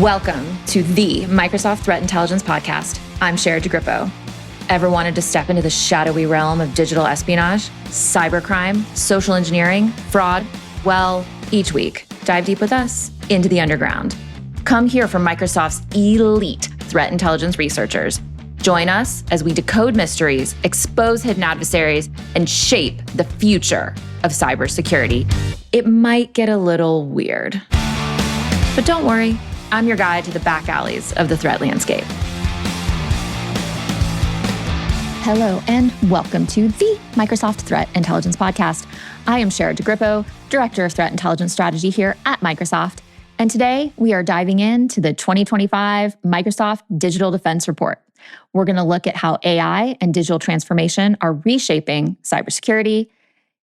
Welcome to the Microsoft Threat Intelligence Podcast. I'm Sherrod DeGrippo. Ever wanted to step into the shadowy realm of digital espionage, cybercrime, social engineering, fraud? Well, each week, dive deep with us into the underground. Come hear from Microsoft's elite threat intelligence researchers. Join us as we decode mysteries, expose hidden adversaries, and shape the future of cybersecurity. It might get a little weird, but don't worry. I'm your guide to the back alleys of the threat landscape. Hello, and welcome to the Microsoft Threat Intelligence Podcast. I am Sherrod DeGrippo, Director of Threat Intelligence Strategy here at Microsoft. And today we are diving into the 2025 Microsoft Digital Defense Report. We're going to look at how AI and digital transformation are reshaping cybersecurity.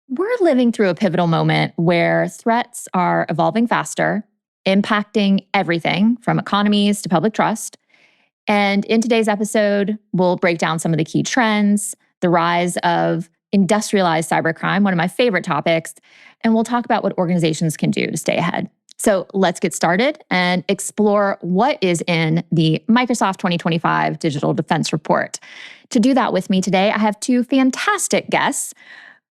We're living through a pivotal moment where threats are evolving faster, impacting everything from economies to public trust. And in today's episode, we'll break down some of the key trends, the rise of industrialized cybercrime, one of my favorite topics, and we'll talk about what organizations can do to stay ahead. So let's get started and explore what is in the Microsoft 2025 Digital Defense Report. To do that with me today, I have two fantastic guests,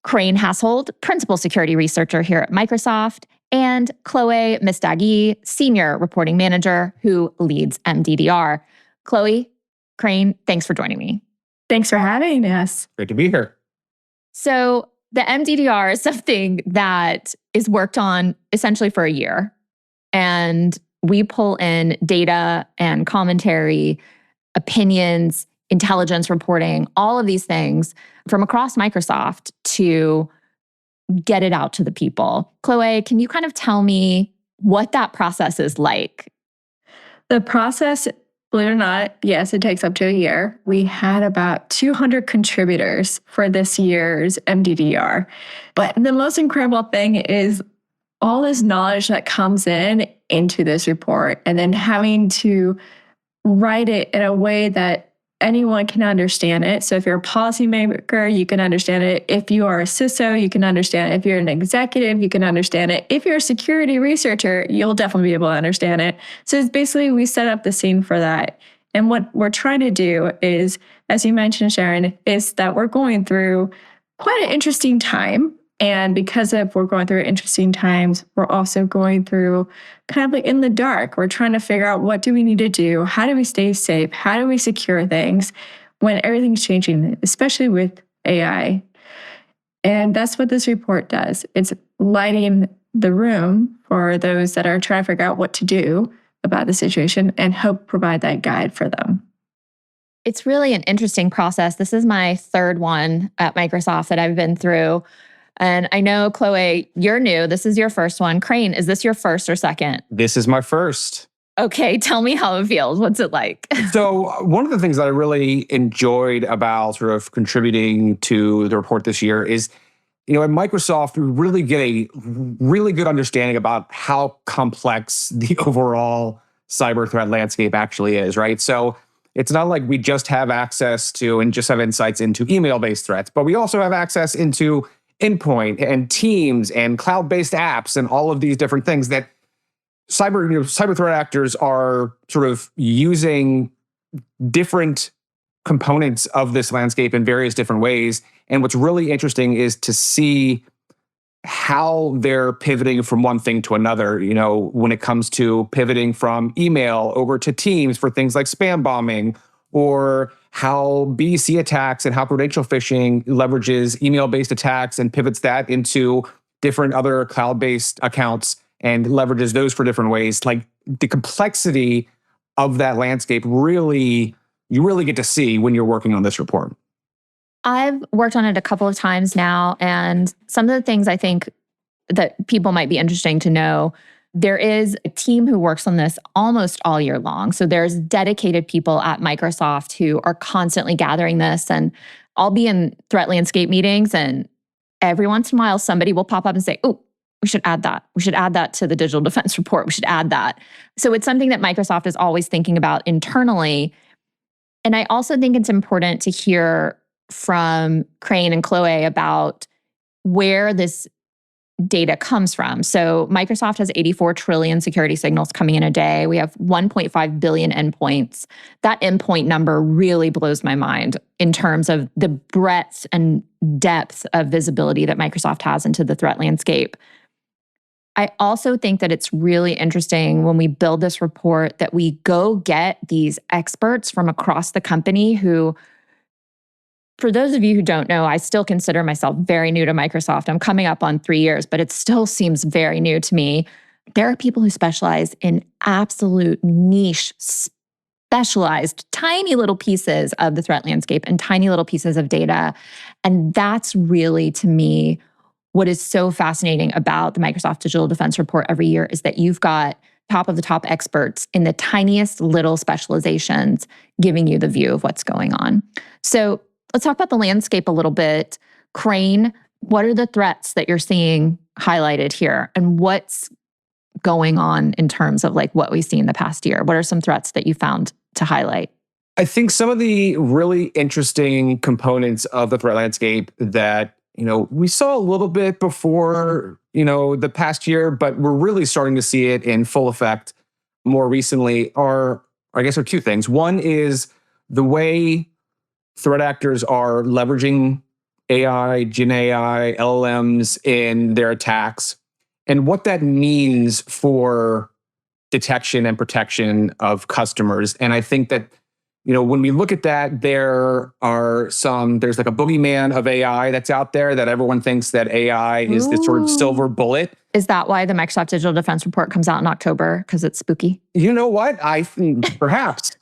Hassold, Principal Security Researcher here at Microsoft, and Chloé Messdaghi, Senior Reporting Manager who leads MDDR. Chloé, Crane, thanks for joining me. Thanks for having us. Great to be here. So the MDDR is something that is worked on essentially for a year. And we pull in data and commentary, opinions, intelligence reporting, all of these things from across Microsoft to get it out to the people. Chloé, can you kind of tell me what that process is like? The process, believe it or not, yes, it takes up to a year. We had about 200 contributors for this year's MDDR. But the most incredible thing is all this knowledge that comes into this report and then having to write it in a way that anyone can understand it. So if you're a policymaker, you can understand it. If you are a CISO, you can understand it. If you're an executive, you can understand it. If you're a security researcher, you'll definitely be able to understand it. So it's basically, we set up the scene for that. And what we're trying to do is, as you mentioned, Sharon, is that we're going through quite an interesting time. And because we're going through interesting times, we're also going through kind of like in the dark. We're trying to figure out, what do we need to do? How do we stay safe? How do we secure things when everything's changing, especially with AI? And that's what this report does. It's lighting the room for those that are trying to figure out what to do about the situation and help provide that guide for them. It's really an interesting process. This is my third one at Microsoft that I've been through. And I know, Chloé, you're new. This is your first one. Crane, is this your first or second? This is my first. Okay, tell me how it feels. What's it like? So one of the things that I really enjoyed about sort of contributing to the report this year is, at Microsoft, we really get a really good understanding about how complex the overall cyber threat landscape actually is, right? So it's not like we just have access to and just have insights into email-based threats, but we also have access into endpoint and Teams and cloud-based apps and all of these different things that cyber threat actors are sort of using different components of this landscape in various different ways. And what's really interesting is to see how they're pivoting from one thing to another, when it comes to pivoting from email over to Teams for things like spam bombing, or how BDC attacks and how credential phishing leverages email-based attacks and pivots that into different other cloud-based accounts and leverages those for different ways. Like, the complexity of that landscape you really get to see when you're working on this report. I've worked on it a couple of times now, and some of the things I think that people might be interesting to know, there is a team who works on this almost all year long. So there's dedicated people at Microsoft who are constantly gathering this. And I'll be in threat landscape meetings, and every once in a while, somebody will pop up and say, "Oh, we should add that. We should add that to the digital defense report. We should add that." So it's something that Microsoft is always thinking about internally. And I also think it's important to hear from Crane and Chloé about where this data comes from. So Microsoft has 84 trillion security signals coming in a day. We have 1.5 billion endpoints. That endpoint number really blows my mind in terms of the breadth and depth of visibility that Microsoft has into the threat landscape. I also think that it's really interesting when we build this report that we go get these experts from across the company who, for those of you who don't know, I still consider myself very new to Microsoft. I'm coming up on 3 years, but it still seems very new to me. There are people who specialize in absolute niche, specialized, tiny little pieces of the threat landscape and tiny little pieces of data. And that's really, to me, what is so fascinating about the Microsoft Digital Defense Report every year is that you've got top of the top experts in the tiniest little specializations giving you the view of what's going on. So let's talk about the landscape a little bit. Crane, what are the threats that you're seeing highlighted here? And what's going on in terms of like what we see in the past year? What are some threats that you found to highlight? I think some of the really interesting components of the threat landscape that we saw a little bit before, the past year, but we're really starting to see it in full effect more recently are two things. One is the way threat actors are leveraging AI, Gen AI, LLMs in their attacks, and what that means for detection and protection of customers. And I think that when we look at that, there's like a boogeyman of AI that's out there that everyone thinks that AI is this sort of silver bullet. Is that why the Microsoft Digital Defense Report comes out in October? Because it's spooky? You know what? I think perhaps.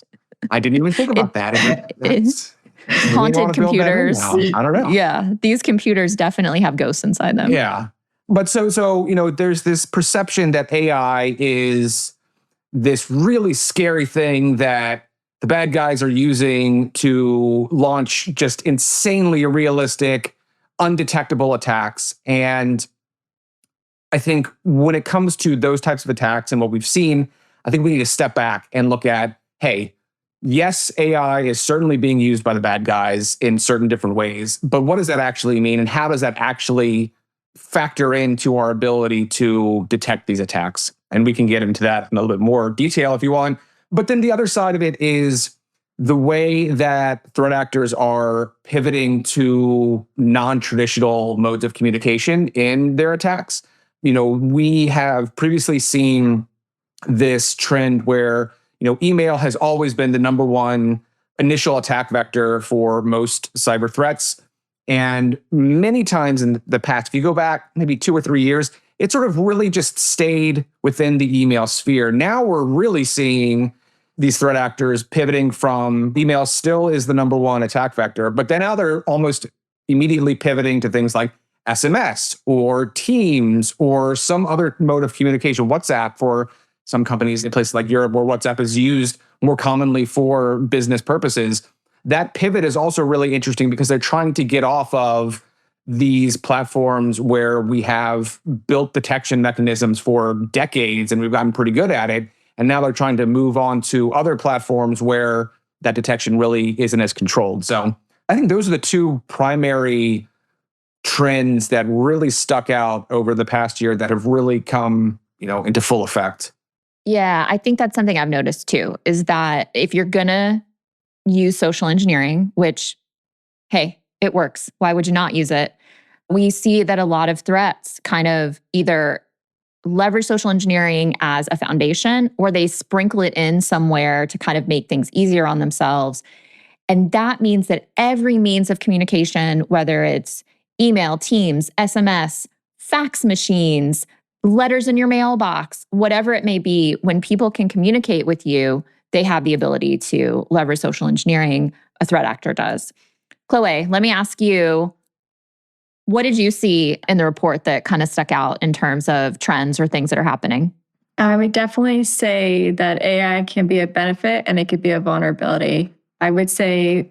I didn't even think about that. It's haunted computers. I don't know. Yeah, these computers definitely have ghosts inside them. Yeah. But so there's this perception that AI is this really scary thing that the bad guys are using to launch just insanely realistic, undetectable attacks. And I think when it comes to those types of attacks and what we've seen, I think we need to step back and look at, hey, yes, AI is certainly being used by the bad guys in certain different ways, but what does that actually mean? And how does that actually factor into our ability to detect these attacks? And we can get into that in a little bit more detail if you want. But then the other side of it is the way that threat actors are pivoting to non-traditional modes of communication in their attacks. We have previously seen this trend where, email has always been the number one initial attack vector for most cyber threats. And many times in the past, if you go back maybe 2 or 3 years, it sort of really just stayed within the email sphere. Now we're really seeing these threat actors pivoting from email still is the number one attack vector, but then now they're almost immediately pivoting to things like SMS or Teams or some other mode of communication, WhatsApp for some companies in places like Europe where WhatsApp is used more commonly for business purposes. That pivot is also really interesting because they're trying to get off of these platforms where we have built detection mechanisms for decades and we've gotten pretty good at it. And now they're trying to move on to other platforms where that detection really isn't as controlled. So I think those are the two primary trends that really stuck out over the past year that have really come, into full effect. Yeah, I think that's something I've noticed too, is that if you're going to use social engineering, which, hey, it works. Why would you not use it? We see that a lot of threats kind of either leverage social engineering as a foundation or they sprinkle it in somewhere to kind of make things easier on themselves. And that means that every means of communication, whether it's email, Teams, SMS, fax machines, letters in your mailbox, whatever it may be, when people can communicate with you, they have the ability to leverage social engineering. A threat actor does. Chloé, let me ask you, what did you see in the report that kind of stuck out in terms of trends or things that are happening? I would definitely say that AI can be a benefit and it could be a vulnerability. I would say,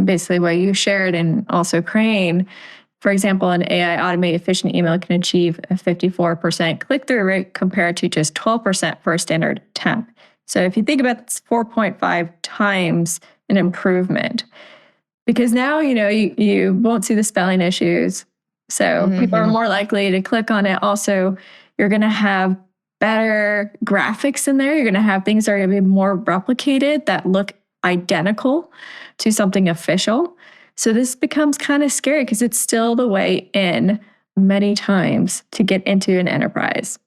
basically what you shared and also Crane, for example, an AI automated efficient email can achieve a 54% click-through rate compared to just 12% for a standard attempt. So if you think about this, 4.5 times an improvement. Because now, you won't see the spelling issues. So people are more likely to click on it. Also, you're going to have better graphics in there. You're going to have things that are going to be more replicated that look identical to something official. So this becomes kind of scary because it's still the way in many times to get into an enterprise.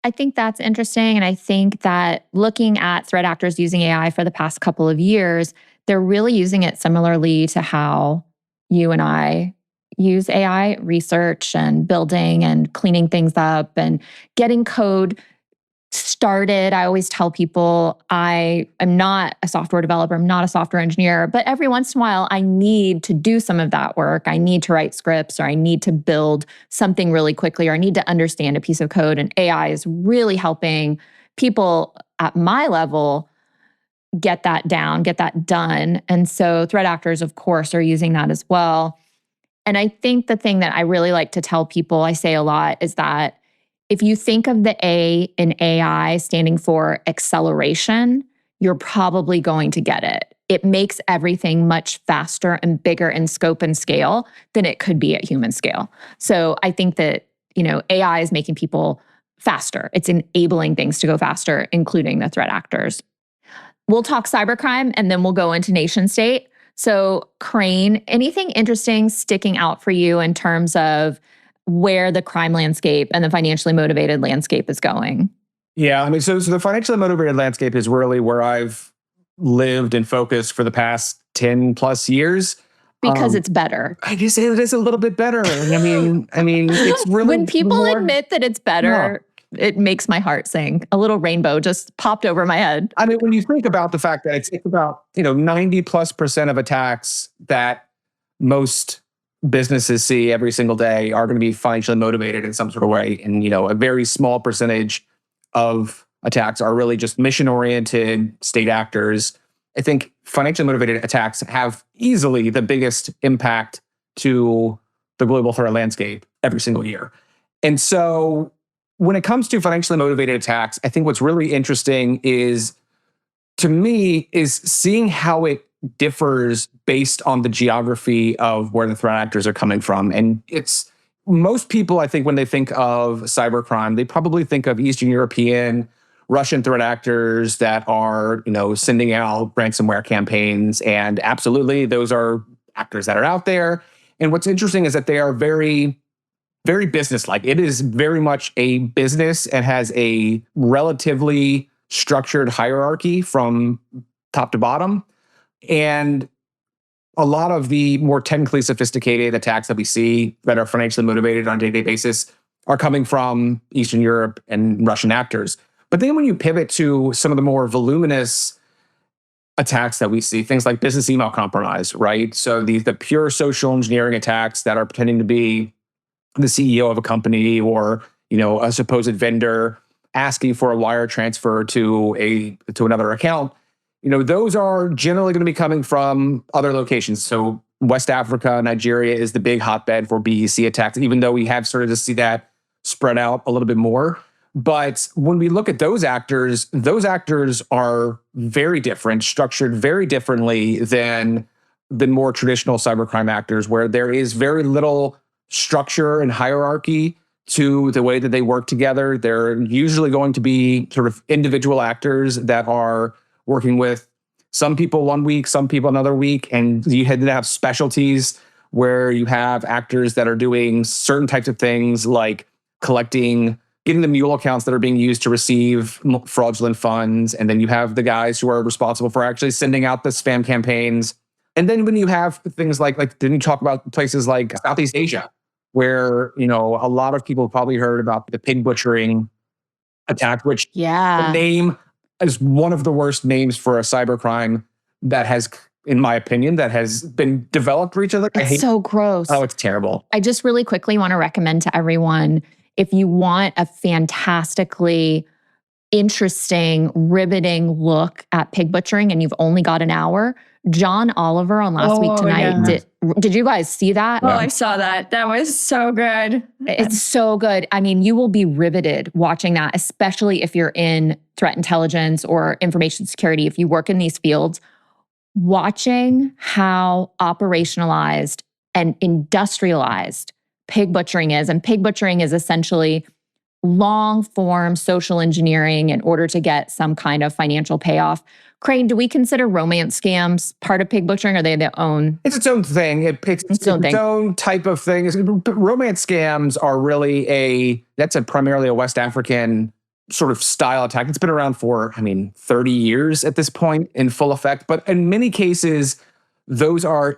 I think that's interesting. And I think that looking at threat actors using AI for the past couple of years, they're really using it similarly to how you and I use AI research and building and cleaning things up and getting code started. I always tell people I am not a software developer, I'm not a software engineer, but every once in a while I need to do some of that work. I need to write scripts, or I need to build something really quickly, or I need to understand a piece of code. And AI is really helping people at my level get that down, get that done. And so threat actors, of course, are using that as well. And I think the thing that I really like to tell people, I say a lot, is that if you think of the A in AI standing for acceleration, you're probably going to get it. It makes everything much faster and bigger in scope and scale than it could be at human scale. So I think that, AI is making people faster. It's enabling things to go faster, including the threat actors. We'll talk cybercrime and then we'll go into nation state. So Crane, anything interesting sticking out for you in terms of where the crime landscape and the financially motivated landscape is going? Yeah, so the financially motivated landscape is really where I've lived and focused for the past 10 plus years. Because it's better. I just say it is a little bit better. I mean, it's really when people admit that it's better, it makes my heart sing. A little rainbow just popped over my head. I mean, when you think about the fact that it's about 90+% of attacks that most businesses see every single day are going to be financially motivated in some sort of way. And, a very small percentage of attacks are really just mission-oriented state actors. I think financially motivated attacks have easily the biggest impact to the global threat landscape every single year. And so when it comes to financially motivated attacks, I think what's really interesting is seeing how it differs based on the geography of where the threat actors are coming from. And it's most people, I think, when they think of cybercrime, they probably think of Eastern European, Russian threat actors that are, sending out ransomware campaigns. And absolutely, those are actors that are out there. And what's interesting is that they are very, very business-like. It is very much a business and has a relatively structured hierarchy from top to bottom. And a lot of the more technically sophisticated attacks that we see that are financially motivated on a day-to-day basis are coming from Eastern Europe and Russian actors. But then when you pivot to some of the more voluminous attacks that we see, things like business email compromise, right? So the pure social engineering attacks that are pretending to be the CEO of a company or, a supposed vendor asking for a wire transfer to another account. Those are generally going to be coming from other locations. So West Africa, Nigeria is the big hotbed for BEC attacks, even though we have started to see that spread out a little bit more. But when we look at those actors are very different, structured very differently than more traditional cybercrime actors, where there is very little structure and hierarchy to the way that they work together. They're usually going to be sort of individual actors that are working with some people one week, some people another week. And you had to have specialties where you have actors that are doing certain types of things like getting the mule accounts that are being used to receive fraudulent funds. And then you have the guys who are responsible for actually sending out the spam campaigns. And then when you have things like didn't you talk about places like Southeast Asia, where, a lot of people probably heard about the pig butchering attack, which the name is one of the worst names for a cybercrime that has, in my opinion, that has been developed for each other. It's so gross. Oh, it's terrible. I just really quickly want to recommend to everyone, if you want a fantastically interesting, riveting look at pig butchering and you've only got an hour, John Oliver on Last Week Tonight. Did you guys see that? Oh, I saw that. That was so good. It's so good. I mean, you will be riveted watching that, especially if you're in threat intelligence or information security, if you work in these fields. Watching how operationalized and industrialized pig butchering is. And pig butchering is essentially long form social engineering in order to get some kind of financial payoff. Crane, do we consider romance scams part of pig butchering? Or are they their own? It's its own thing. It's its own type of thing. Romance scams are really that's primarily a West African sort of style attack. It's been around for, 30 years at this point in full effect. But in many cases, those are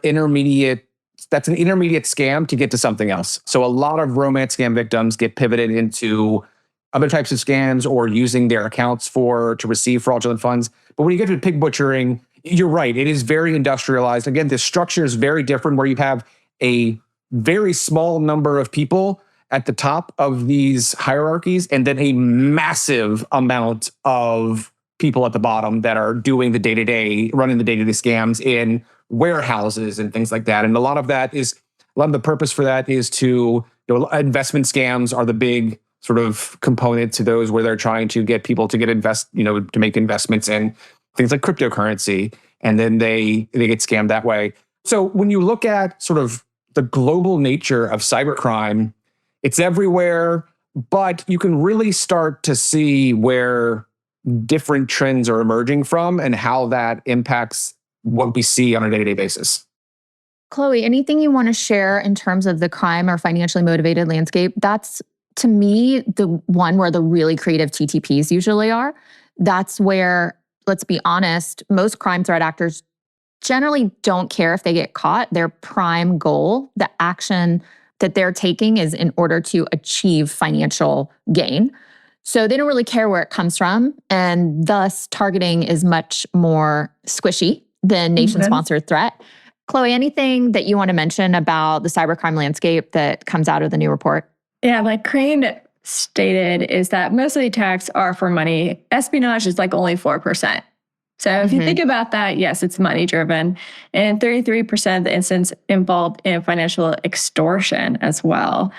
that's an intermediate scam to get to something else. So a lot of romance scam victims get pivoted into other types of scams or using their accounts to receive fraudulent funds. But when you get to pig butchering, you're right. It is very industrialized. Again, the structure is very different where you have a very small number of people at the top of these hierarchies and then a massive amount of people at the bottom that are doing the day-to-day, running the day-to-day scams in warehouses and things like that. And a lot of the purpose for that is investment scams are the big sort of component to those where they're trying to get people to to make investments in things like cryptocurrency. And then they get scammed that way. So when you look at sort of the global nature of cybercrime, it's everywhere, but you can really start to see where different trends are emerging from and how that impacts what we see on a day-to-day basis. Chloé, anything you want to share in terms of the crime or financially motivated landscape? That's, to me, the one where the really creative TTPs usually are. That's where, let's be honest, most crime threat actors generally don't care if they get caught. Their prime goal, the action that they're taking, is in order to achieve financial gain. So they don't really care where it comes from. And thus, targeting is much more squishy than nation-sponsored threat. Chloé, anything that you want to mention about the cybercrime landscape that comes out of the new report? Yeah, like Crane stated, is that most of the attacks are for money. Espionage is like only 4%. So if you think about that, yes, it's money driven. And 33% of the incidents involved in financial extortion as well.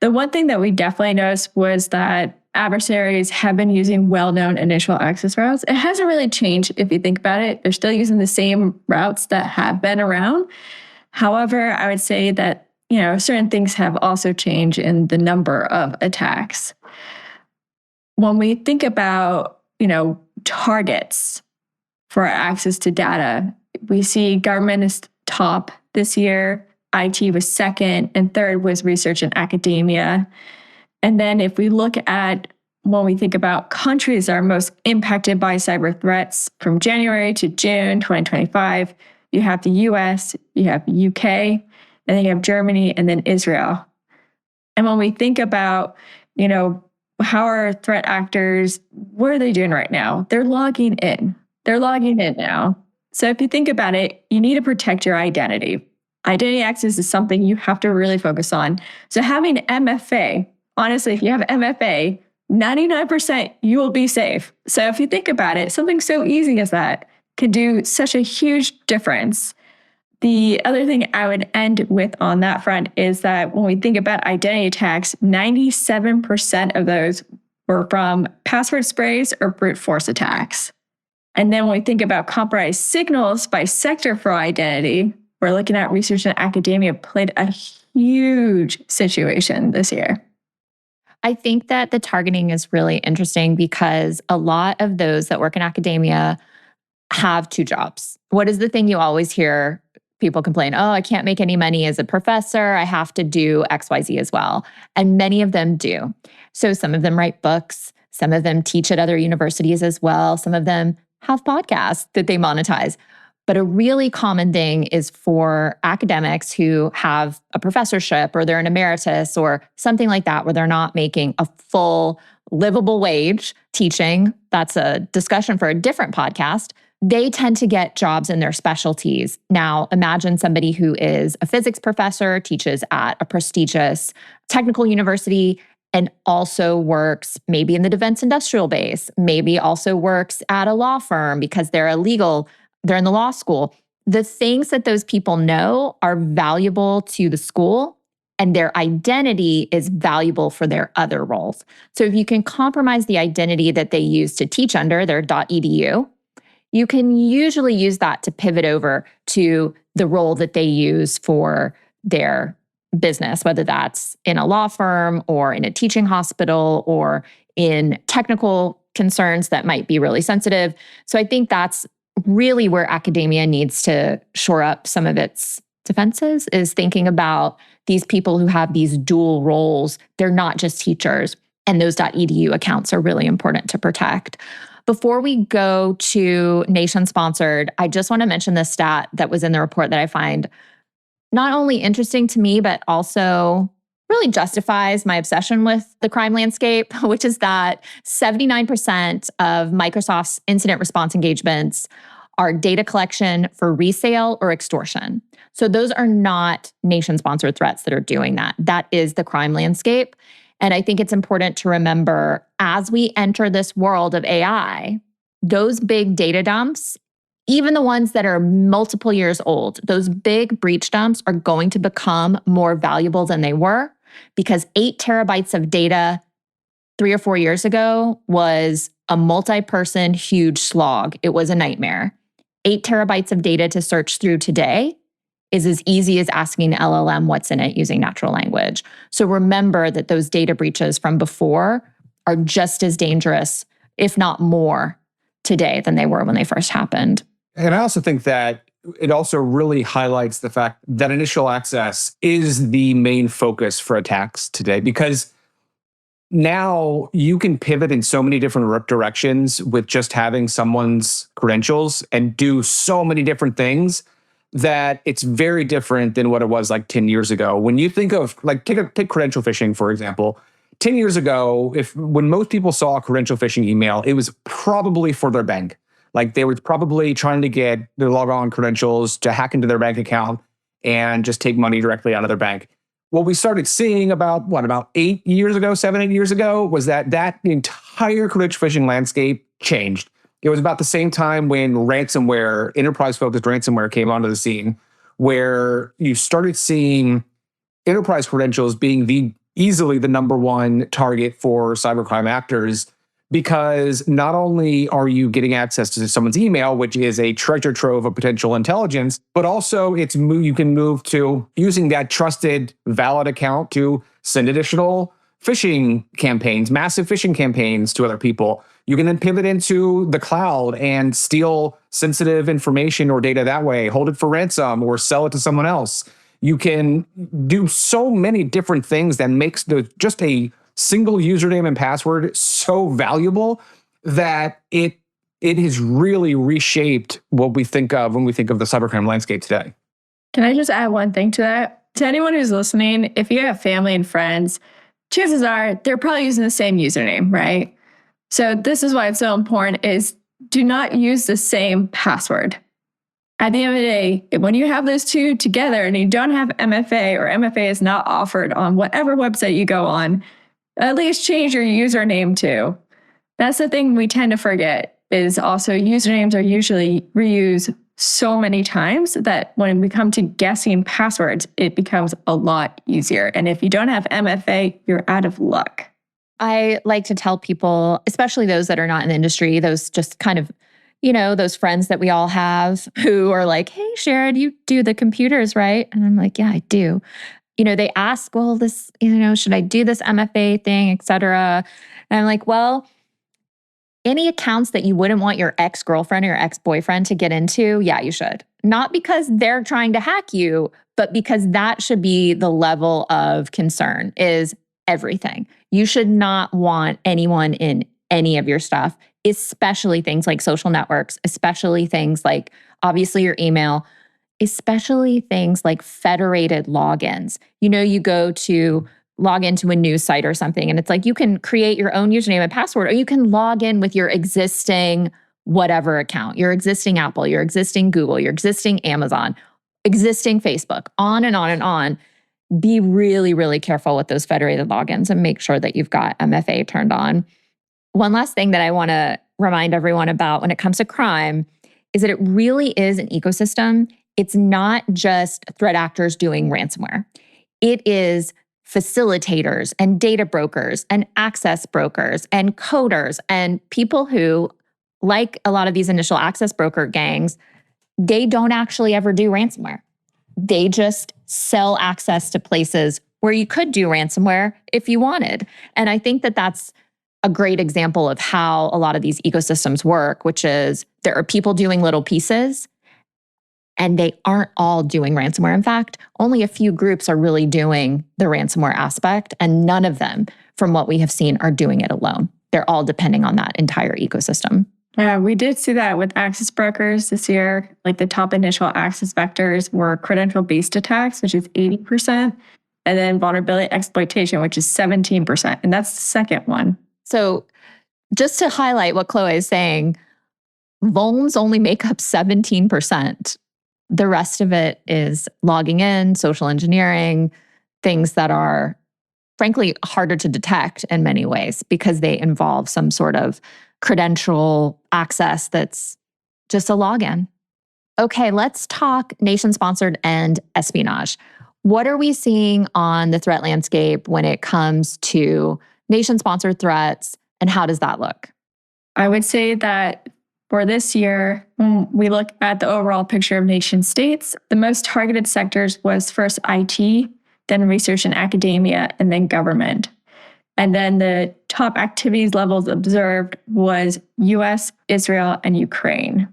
The one thing that we definitely noticed was that adversaries have been using well-known initial access routes. It hasn't really changed if you think about it. They're still using the same routes that have been around. However, I would say that, certain things have also changed in the number of attacks. When we think about, targets for access to data, we see government is top this year, IT was second, and third was research and academia. And then if we look at when we think about countries that are most impacted by cyber threats from January to June 2025, you have the US, you have UK, and then you have Germany, and then Israel. And when we think about, how are threat actors, what are they doing right now? They're logging in. They're logging in now. So if you think about it, you need to protect your identity. Identity access is something you have to really focus on. So having MFA, honestly, if you have MFA, 99% you will be safe. So if you think about it, something so easy as that can do such a huge difference. The other thing I would end with on that front is that when we think about identity attacks, 97% of those were from password sprays or brute force attacks. And then when we think about compromised signals by sector for identity, we're looking at research and academia played a huge situation this year. I think that the targeting is really interesting because a lot of those that work in academia have two jobs. What is the thing you always hear people complain? Oh, I can't make any money as a professor. I have to do XYZ as well. And many of them do. So some of them write books. Some of them teach at other universities as well. Some of them have podcasts that they monetize. But a really common thing is for academics who have a professorship or they're an emeritus or something like that, where they're not making a full livable wage teaching. That's a discussion for a different podcast. They tend to get jobs in their specialties. Now, imagine somebody who is a physics professor, teaches at a prestigious technical university, and also works maybe in the defense industrial base, maybe also works at a law firm because they're in the law school. The things that those people know are valuable to the school, and their identity is valuable for their other roles. So if you can compromise the identity that they use to teach under, their .edu, you can usually use that to pivot over to the role that they use for their business, whether that's in a law firm or in a teaching hospital or in technical concerns that might be really sensitive. So I think that's really where academia needs to shore up some of its defenses, is thinking about these people who have these dual roles. They're not just teachers, and those .edu accounts are really important to protect. Before we go to nation-sponsored, I just want to mention this stat that was in the report that I find not only interesting to me, but also really justifies my obsession with the crime landscape, which is that 79% of Microsoft's incident response engagements are data collection for resale or extortion. So those are not nation-sponsored threats that are doing that. That is the crime landscape. And I think it's important to remember, as we enter this world of AI, those big data dumps, even the ones that are multiple years old, those big breach dumps are going to become more valuable than they were, because 8 terabytes of data 3 or 4 years ago was a multi-person huge slog. It was a nightmare. 8 terabytes of data to search through today is as easy as asking an LLM what's in it using natural language. So remember that those data breaches from before are just as dangerous, if not more, today than they were when they first happened. And I also think that it also really highlights the fact that initial access is the main focus for attacks today, because now you can pivot in so many different directions with just having someone's credentials and do so many different things that it's very different than what it was like 10 years ago. When you think of, like, take credential phishing, for example. 10 years ago, when most people saw a credential phishing email, it was probably for their bank. Like, they were probably trying to get their log-on credentials to hack into their bank account and just take money directly out of their bank. What we started seeing about 8 years ago, 7, 8 years ago, was that the entire credential phishing landscape changed. It was about the same time when ransomware, enterprise-focused ransomware, came onto the scene, where you started seeing enterprise credentials being easily the number one target for cybercrime actors, because not only are you getting access to someone's email, which is a treasure trove of potential intelligence, but also you can move to using that trusted, valid account to send additional phishing campaigns, massive phishing campaigns to other people. You can then pivot into the cloud and steal sensitive information or data that way, hold it for ransom, or sell it to someone else. You can do so many different things that makes just a single username and password so valuable that it has really reshaped what we think of when we think of the cybercrime landscape today. Can I just add one thing to that? To anyone who's listening, if you have family and friends, chances are they're probably using the same username, right? So this is why it's so important, is do not use the same password. At the end of the day, when you have those two together and you don't have MFA, or MFA is not offered on whatever website you go on, at least change your username too. That's the thing we tend to forget, is also usernames are usually reused so many times that when we come to guessing passwords, it becomes a lot easier. And if you don't have MFA, you're out of luck. I like to tell people, especially those that are not in the industry, those just kind of, those friends that we all have who are like, hey, Sherrod, you do the computers, right? And I'm like, yeah, I do. They ask, well, this, should I do this MFA thing, et cetera? And I'm like, well, any accounts that you wouldn't want your ex-girlfriend or your ex-boyfriend to get into, yeah, you should. Not because they're trying to hack you, but because that should be the level of concern, is everything. You should not want anyone in any of your stuff, especially things like social networks, especially things like, obviously, your email, especially things like federated logins. You go to log into a news site or something, and it's like you can create your own username and password, or you can log in with your existing whatever account, your existing Apple, your existing Google, your existing Amazon, existing Facebook, on and on and on. Be really, really careful with those federated logins and make sure that you've got MFA turned on. One last thing that I want to remind everyone about when it comes to crime is that it really is an ecosystem. It's not just threat actors doing ransomware. It is facilitators and data brokers and access brokers and coders and people who, like a lot of these initial access broker gangs, they don't actually ever do ransomware. They just sell access to places where you could do ransomware if you wanted. And I think that that's a great example of how a lot of these ecosystems work, which is there are people doing little pieces and they aren't all doing ransomware. In fact, only a few groups are really doing the ransomware aspect, and none of them, from what we have seen, are doing it alone. They're all depending on that entire ecosystem. Yeah, we did see that with access brokers this year. Like the top initial access vectors were credential-based attacks, which is 80%, and then vulnerability exploitation, which is 17%. And that's the second one. So just to highlight what Chloé is saying, vulns only make up 17%. The rest of it is logging in, social engineering, things that are frankly harder to detect in many ways because they involve some sort of credential access that's just a login. Okay, let's talk nation-sponsored and espionage. What are we seeing on the threat landscape when it comes to nation-sponsored threats, and how does that look? I would say that for this year, when we look at the overall picture of nation states, the most targeted sectors was first IT, then research and academia, and then government. And then the top activities levels observed was US, Israel, and Ukraine.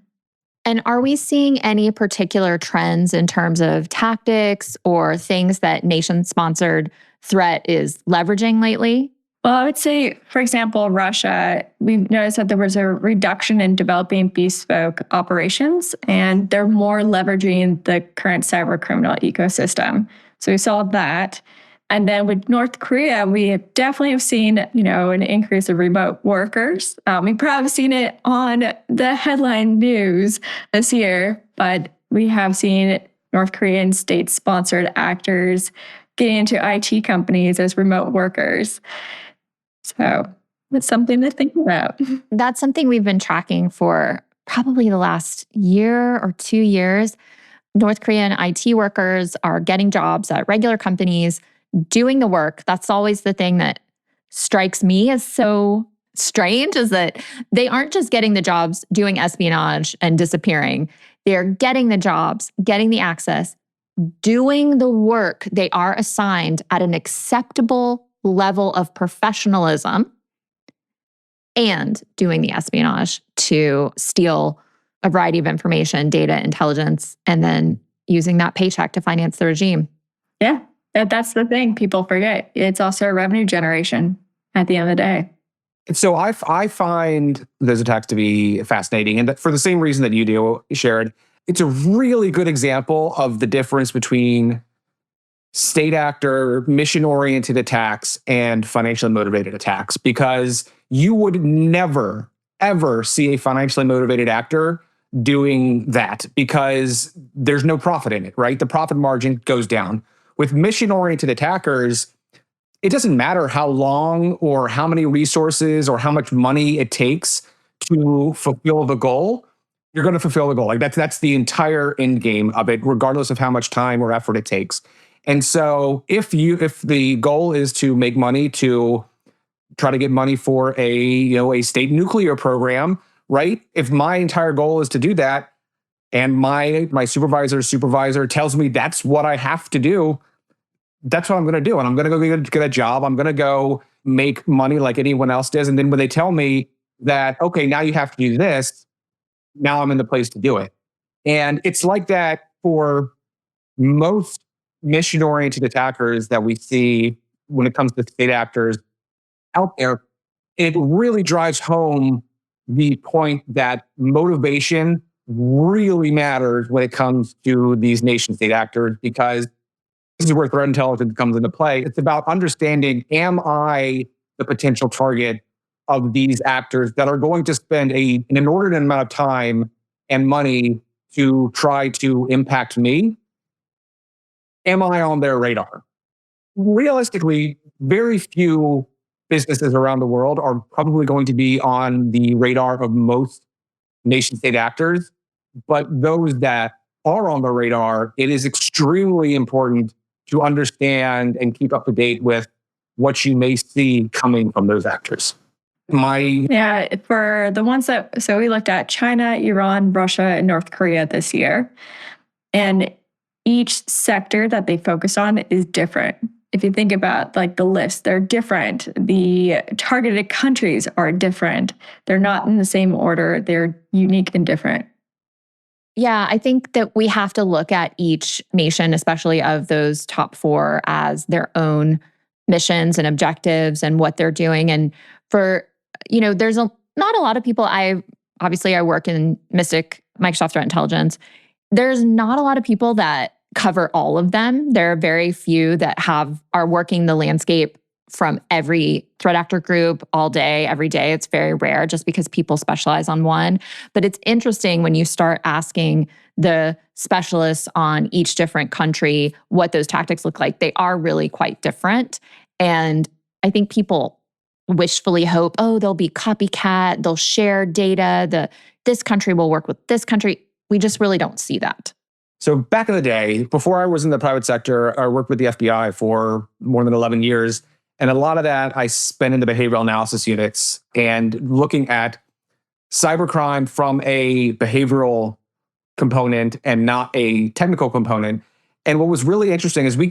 And are we seeing any particular trends in terms of tactics or things that nation-sponsored threat is leveraging lately? Well, I would say, for example, Russia, we noticed that there was a reduction in developing bespoke operations, and they're more leveraging the current cyber criminal ecosystem. So we saw that. And then with North Korea, we definitely have seen, an increase of remote workers. We've probably seen it on the headline news this year, but we have seen North Korean state-sponsored actors getting into IT companies as remote workers. So that's something to think about. That's something we've been tracking for probably the last year or 2 years. North Korean IT workers are getting jobs at regular companies, doing the work. That's always the thing that strikes me as so strange, is that they aren't just getting the jobs doing espionage and disappearing. They're getting the jobs, getting the access, doing the work they are assigned at an acceptable level of professionalism, and doing the espionage to steal a variety of information, data, intelligence, and then using that paycheck to finance the regime. Yeah. That's the thing people forget. It's also a revenue generation at the end of the day. So I find those attacks to be fascinating. And for the same reason that you do, Sherrod, it's a really good example of the difference between state actor, mission-oriented attacks and financially motivated attacks. Because you would never, ever see a financially motivated actor doing that because there's no profit in it, right? The profit margin goes down. With mission-oriented attackers, it doesn't matter how long or how many resources or how much money it takes to fulfill the goal. You're going to fulfill the goal. Like that's the entire end game of it, regardless of how much time or effort it takes. And so, if the goal is to make money, to try to get money for a state nuclear program, right? If my entire goal is to do that, and my supervisor's supervisor tells me that's what I have to do, that's what I'm going to do. And I'm going to go get a job. I'm going to go make money like anyone else does. And then when they tell me that, okay, now you have to do this, now I'm in the place to do it. And it's like that for most mission-oriented attackers that we see when it comes to state actors out there. It really drives home the point that motivation really matters when it comes to these nation-state actors, because this is where threat intelligence comes into play. It's about understanding, am I the potential target of these actors that are going to spend an inordinate amount of time and money to try to impact me? Am I on their radar? Realistically, very few businesses around the world are probably going to be on the radar of most nation-state actors. But those that are on the radar, it is extremely important to understand and keep up to date with what you may see coming from those actors. Yeah, for the ones so we looked at China, Iran, Russia, and North Korea this year. And each sector that they focus on is different. If you think about like the list, they're different. The targeted countries are different. They're not in the same order. They're unique and different. Yeah, I think that we have to look at each nation, especially of those top 4, as their own missions and objectives and what they're doing. And for, there's not a lot of people. I work in Microsoft Threat Intelligence. There's not a lot of people that cover all of them. There are very few that are working the landscape from every threat actor group all day, every day. It's very rare just because people specialize on one. But it's interesting when you start asking the specialists on each different country what those tactics look like. They are really quite different. And I think people wishfully hope, they'll be copycat, they'll share data, this country will work with this country. We just really don't see that. So back in the day, before I was in the private sector, I worked with the FBI for more than 11 years. And a lot of that I spent in the behavioral analysis units and looking at cybercrime from a behavioral component and not a technical component. And what was really interesting is we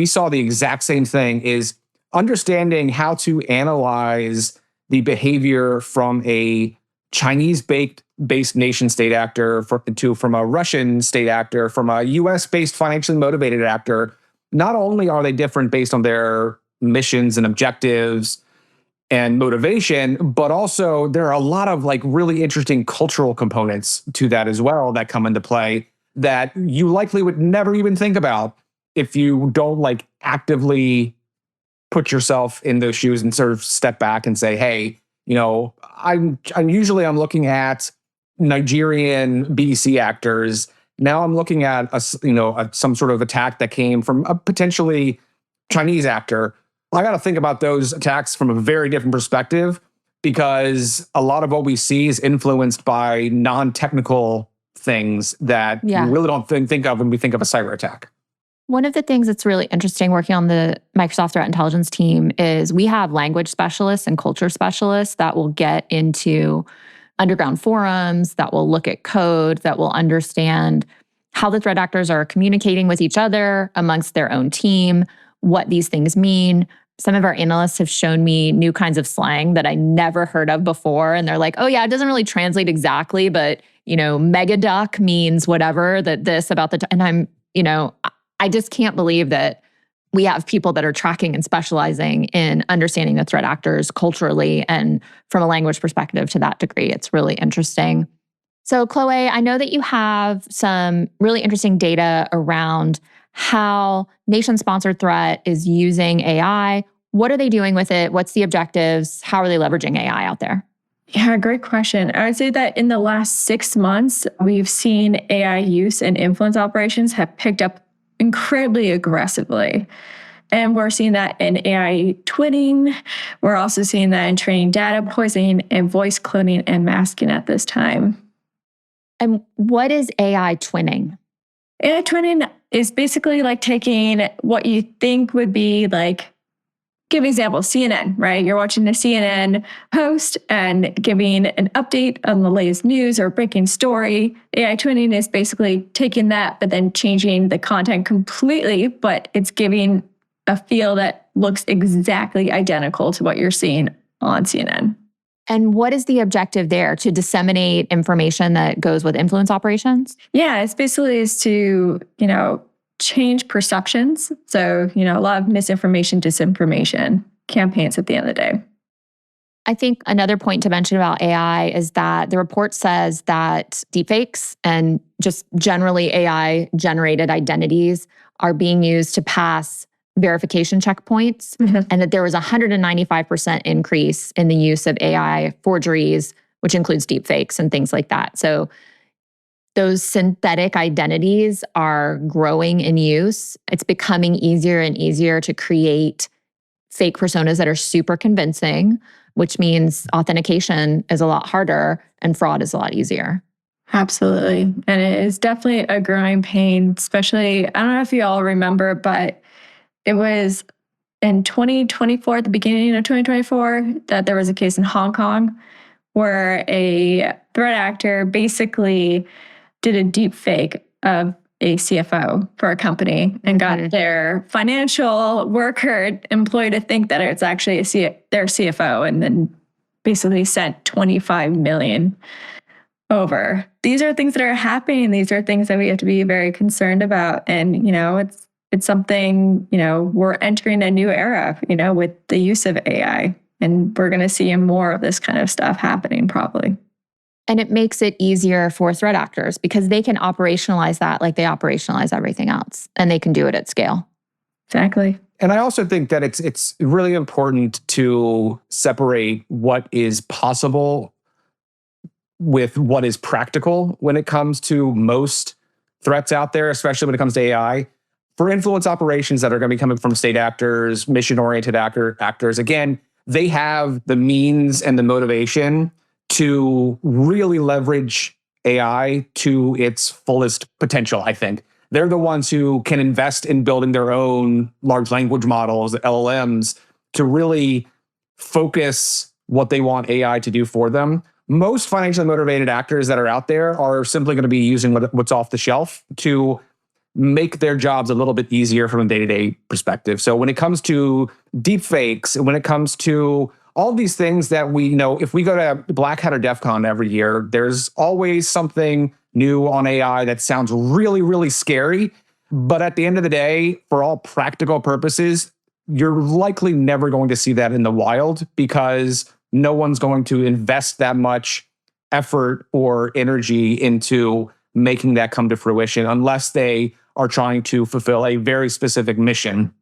saw the exact same thing, is understanding how to analyze the behavior from a Chinese-based nation-state actor from a Russian state actor, from a US-based financially motivated actor. Not only are they different based on their missions and objectives and motivation, but also there are a lot of like really interesting cultural components to that as well that come into play that you likely would never even think about if you don't like actively put yourself in those shoes and sort of step back and say, hey, I'm looking at Nigerian BEC actors. Now I'm looking at some sort of attack that came from a potentially Chinese actor. I got to think about those attacks from a very different perspective, because a lot of what we see is influenced by non-technical things that we really don't think of when we think of a cyber attack. One of the things that's really interesting working on the Microsoft Threat Intelligence team is we have language specialists and culture specialists that will get into underground forums, that will look at code, that will understand how the threat actors are communicating with each other amongst their own team, what these things mean. Some of our analysts have shown me new kinds of slang that I never heard of before. And they're like, oh yeah, it doesn't really translate exactly, but mega duck means whatever, that this about and I'm, I just can't believe that we have people that are tracking and specializing in understanding the threat actors culturally and from a language perspective to that degree. It's really interesting. So Chloé, I know that you have some really interesting data around how nation-sponsored threat is using AI. What are they doing with it? What's the objectives? How are they leveraging AI out there? Yeah, great question. I would say that in the last 6 months, we've seen AI use and influence operations have picked up incredibly aggressively. And we're seeing that in AI twinning. We're also seeing that in training data poisoning and voice cloning and masking at this time. And what is AI twinning? AI twinning is basically like taking what you think would be like, give an example, CNN, right? You're watching a CNN post and giving an update on the latest news or breaking story. AI twinning is basically taking that, but then changing the content completely, but it's giving a feel that looks exactly identical to what you're seeing on CNN. And what is the objective there? To disseminate information that goes with influence operations? Yeah, it's basically is to, change perceptions. So, a lot of misinformation, disinformation campaigns at the end of the day. I think another point to mention about AI is that the report says that deepfakes and just generally AI-generated identities are being used to pass verification checkpoints, and that there was a 195% increase in the use of AI forgeries, which includes deepfakes and things like that. So those synthetic identities are growing in use. It's becoming easier and easier to create fake personas that are super convincing, which means authentication is a lot harder and fraud is a lot easier. Absolutely. And it is definitely a growing pain, especially, I don't know if you all remember, but it was in 2024, at the beginning of 2024, that there was a case in Hong Kong where a threat actor basically did a deep fake of a CFO for a company and got their financial worker employee to think that it's actually their CFO, and then basically sent 25 million over. These are things that are happening. These are things that we have to be very concerned about. And, it's something, we're entering a new era, with the use of AI. And we're going to see more of this kind of stuff happening probably. And it makes it easier for threat actors because they can operationalize that like they operationalize everything else, and they can do it at scale. Exactly. And I also think that it's really important to separate what is possible with what is practical when it comes to most threats out there, especially when it comes to AI. For influence operations that are going to be coming from state actors, mission-oriented actors, again, they have the means and the motivation to really leverage AI to its fullest potential, I think. They're the ones who can invest in building their own large language models, LLMs, to really focus what they want AI to do for them. Most financially motivated actors that are out there are simply going to be using what's off the shelf to make their jobs a little bit easier from a day-to-day perspective. So when it comes to deepfakes, when it comes to all these things that we know, if we go to Black Hat or DEF CON every year, there's always something new on AI that sounds really, really scary. But at the end of the day, for all practical purposes, you're likely never going to see that in the wild because no one's going to invest that much effort or energy into making that come to fruition unless they are trying to fulfill a very specific mission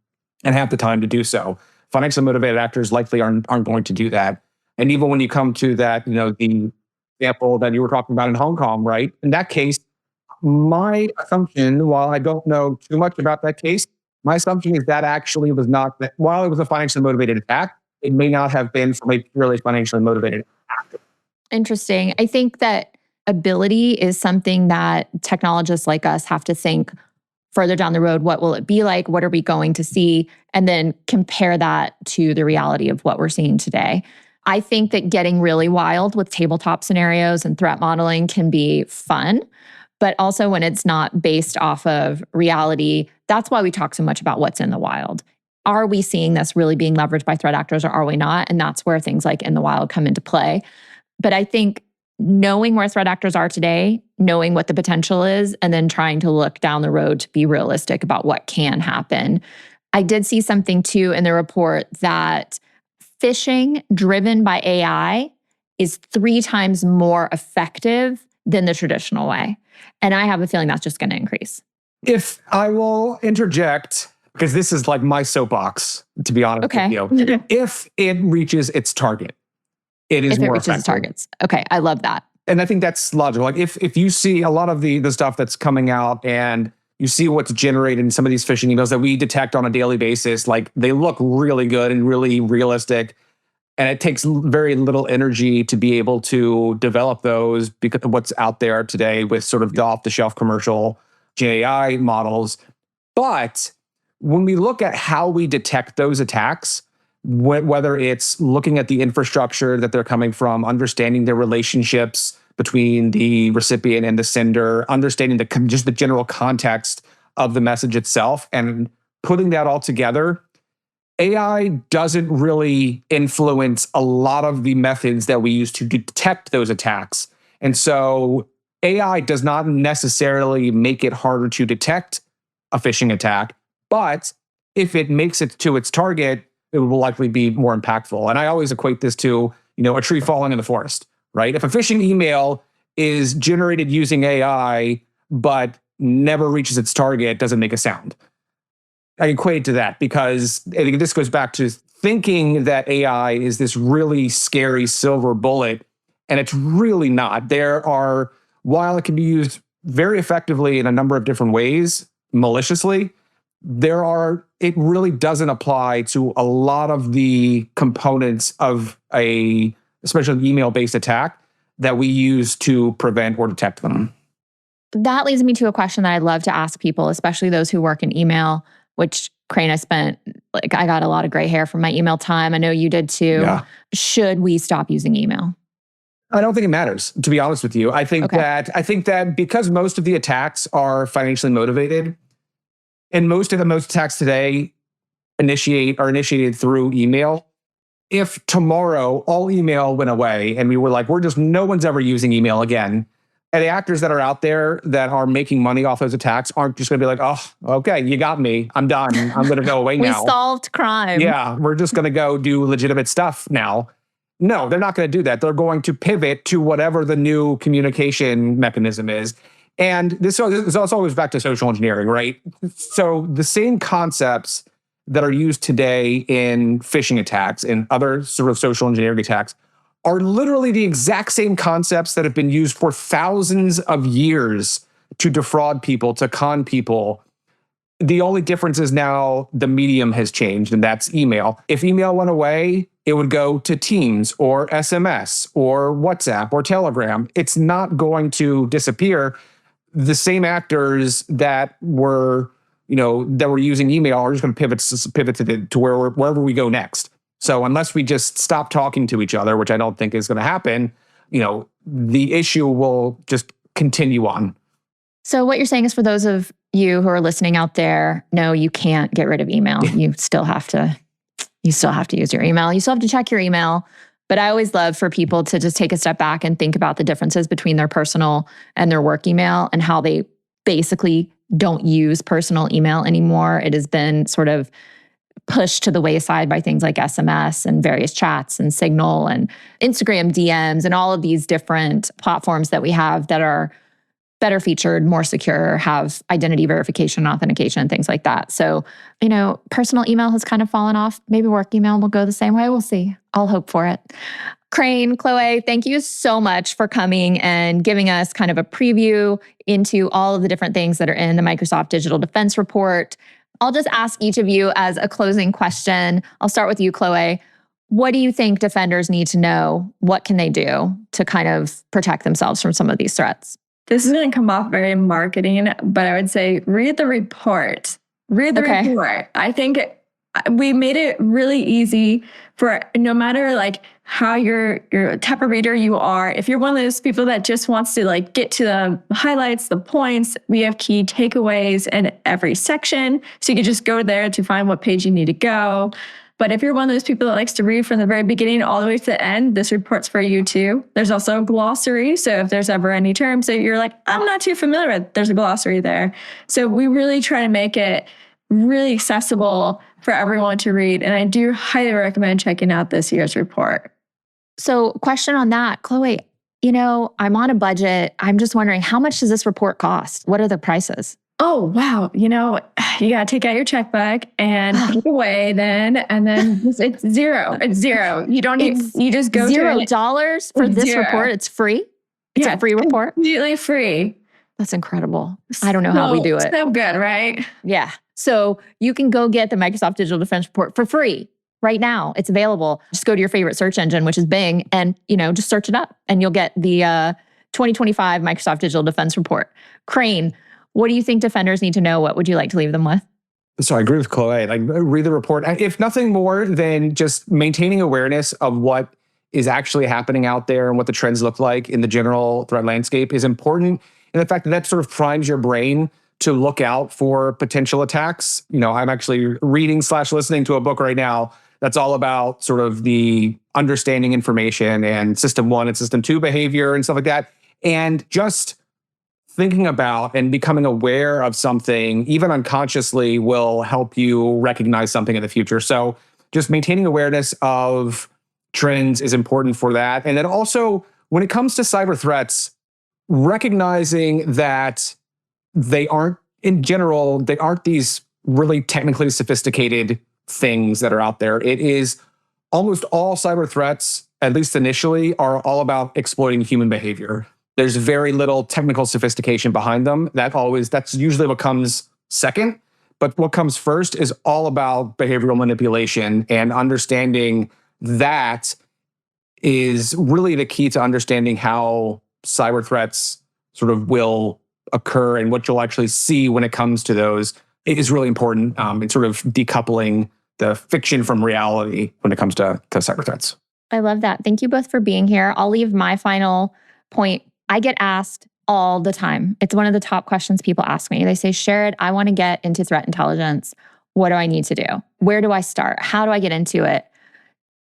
and have the time to do so. Financially motivated actors likely aren't going to do that. And even when you come to that, the example that you were talking about in Hong Kong, right? In that case, my assumption, while I don't know too much about that case, my assumption is that actually was not that while it was a financially motivated attack, it may not have been from a purely financially motivated actor. Interesting. I think that ability is something that technologists like us have to think further down the road. What will it be like? What are we going to see? And then compare that to the reality of what we're seeing today. I think that getting really wild with tabletop scenarios and threat modeling can be fun, but also when it's not based off of reality, that's why we talk so much about what's in the wild. Are we seeing this really being leveraged by threat actors or are we not? And that's where things like in the wild come into play. But I think knowing where threat actors are today, knowing what the potential is, and then trying to look down the road to be realistic about what can happen. I did see something too in the report that phishing driven by AI is 3 times more effective than the traditional way. And I have a feeling that's just going to increase. If I will interject, because this is like my soapbox, to be honest with you. If it reaches its target, it is more effective. If it reaches its targets. Okay, I love that. And I think that's logical. Like if you see a lot of the stuff that's coming out and you see what's generated in some of these phishing emails that we detect on a daily basis, like they look really good and really realistic. And it takes very little energy to be able to develop those because of what's out there today with sort of the off-the-shelf commercial GAI models. But when we look at how we detect those attacks, whether it's looking at the infrastructure that they're coming from, understanding their relationships between the recipient and the sender, understanding just the general context of the message itself, and putting that all together, AI doesn't really influence a lot of the methods that we use to detect those attacks. And so AI does not necessarily make it harder to detect a phishing attack, but if it makes it to its target, it will likely be more impactful. And I always equate this to, a tree falling in the forest, right? If a phishing email is generated using AI, but never reaches its target, it doesn't make a sound. I equate to that because I think this goes back to thinking that AI is this really scary silver bullet, and it's really not. While it can be used very effectively in a number of different ways, maliciously, it really doesn't apply to a lot of the components of especially an email-based attack that we use to prevent or detect them. That leads me to a question that I'd love to ask people, especially those who work in email, which Crane, I got a lot of gray hair from my email time. I know you did too. Yeah. Should we stop using email? I don't think it matters, to be honest with you. I think that because most of the attacks are financially motivated, and most attacks today are initiated through email. If tomorrow all email went away and we were like, no one's ever using email again, and the actors that are out there that are making money off those attacks aren't just going to be like, oh, okay, you got me. I'm done. I'm going to go away now. We solved crime. Yeah, we're just going to go do legitimate stuff now. No, they're not going to do that. They're going to pivot to whatever the new communication mechanism is. And this also goes back to social engineering, right? So the same concepts that are used today in phishing attacks and other sort of social engineering attacks are literally the exact same concepts that have been used for thousands of years to defraud people, to con people. The only difference is now the medium has changed, and that's email. If email went away, it would go to Teams or SMS or WhatsApp or Telegram. It's not going to disappear. The same actors that were using email are just going to pivot to wherever we go next. So unless we just stop talking to each other, which I don't think is going to happen, the issue will just continue on. So what you're saying is, for those of you who are listening out there, no, you can't get rid of email. You still have to use your email. You still have to check your email. But I always love for people to just take a step back and think about the differences between their personal and their work email, and how they basically don't use personal email anymore. It has been sort of pushed to the wayside by things like SMS and various chats and Signal and Instagram DMs and all of these different platforms that we have that are better featured, more secure, have identity verification, authentication, things like that. So, personal email has kind of fallen off. Maybe work email will go the same way. We'll see. I'll hope for it. Crane, Chloé, thank you so much for coming and giving us kind of a preview into all of the different things that are in the Microsoft Digital Defense Report. I'll just ask each of you as a closing question. I'll start with you, Chloé. What do you think defenders need to know? What can they do to kind of protect themselves from some of these threats? This is going to come off very marketing, but I would say read the report. Read the report. I think we made it really easy for no matter how your type of reader you are. If you're one of those people that just wants to get to the highlights, the points, we have key takeaways in every section. So you can just go there to find what page you need to go. But if you're one of those people that likes to read from the very beginning all the way to the end, this report's for you too. There's also a glossary. So if there's ever any terms that you're like, I'm not too familiar with, there's a glossary there. So we really try to make it really accessible for everyone to read. And I do highly recommend checking out this year's report. So question on that, Chloé, I'm on a budget. I'm just wondering, how much does this report cost? What are the prices? Oh, wow. You got to take out your checkbook and put it away then. And then it's zero. It's zero. You don't need, you just go $0 for this report. It's free. It's a free report. Completely free. That's incredible. I don't know how we do it. So good, right? Yeah. So you can go get the Microsoft Digital Defense Report for free right now. It's available. Just go to your favorite search engine, which is Bing, and just search it up and you'll get the 2025 Microsoft Digital Defense Report. Crane, what do you think defenders need to know? What would you like to leave them with? So I agree with Chloé. Read the report. If nothing more than just maintaining awareness of what is actually happening out there and what the trends look like in the general threat landscape is important. And the fact that sort of primes your brain to look out for potential attacks. I'm actually reading/listening to a book right now that's all about sort of the understanding information and System 1 and System 2 behavior and stuff like that. And just thinking about and becoming aware of something, even unconsciously, will help you recognize something in the future. So just maintaining awareness of trends is important for that. And then also, when it comes to cyber threats, recognizing that they aren't these really technically sophisticated things that are out there. It is almost all cyber threats, at least initially, are all about exploiting human behavior. There's very little technical sophistication behind them. That's usually what comes second. But what comes first is all about behavioral manipulation, and understanding that is really the key to understanding how cyber threats sort of will occur and what you'll actually see when it comes to those. It is really important in sort of decoupling the fiction from reality when it comes to cyber threats. I love that. Thank you both for being here. I'll leave my final point. I get asked all the time. It's one of the top questions people ask me. They say, Sherrod, I want to get into threat intelligence. What do I need to do? Where do I start? How do I get into it?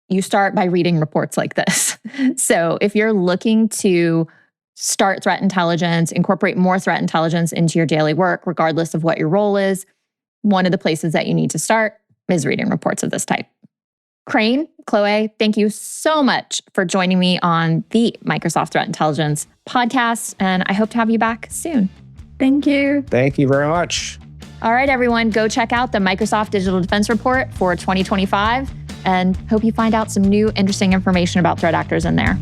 You start by reading reports like this. So if you're looking to start threat intelligence, incorporate more threat intelligence into your daily work, regardless of what your role is, one of the places that you need to start is reading reports of this type. Crane, Chloé, thank you so much for joining me on the Microsoft Threat Intelligence podcast, and I hope to have you back soon. Thank you. Thank you very much. All right, everyone, go check out the Microsoft Digital Defense Report for 2025, and hope you find out some new interesting information about threat actors in there.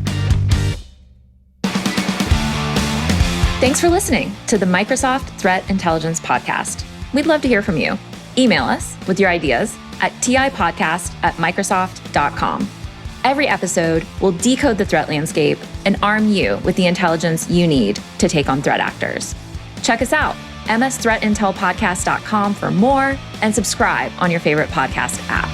Thanks for listening to the Microsoft Threat Intelligence podcast. We'd love to hear from you. Email us with your ideas at tipodcast@microsoft.com. Every episode will decode the threat landscape and arm you with the intelligence you need to take on threat actors. Check us out, msthreatintelpodcast.com for more, and subscribe on your favorite podcast app.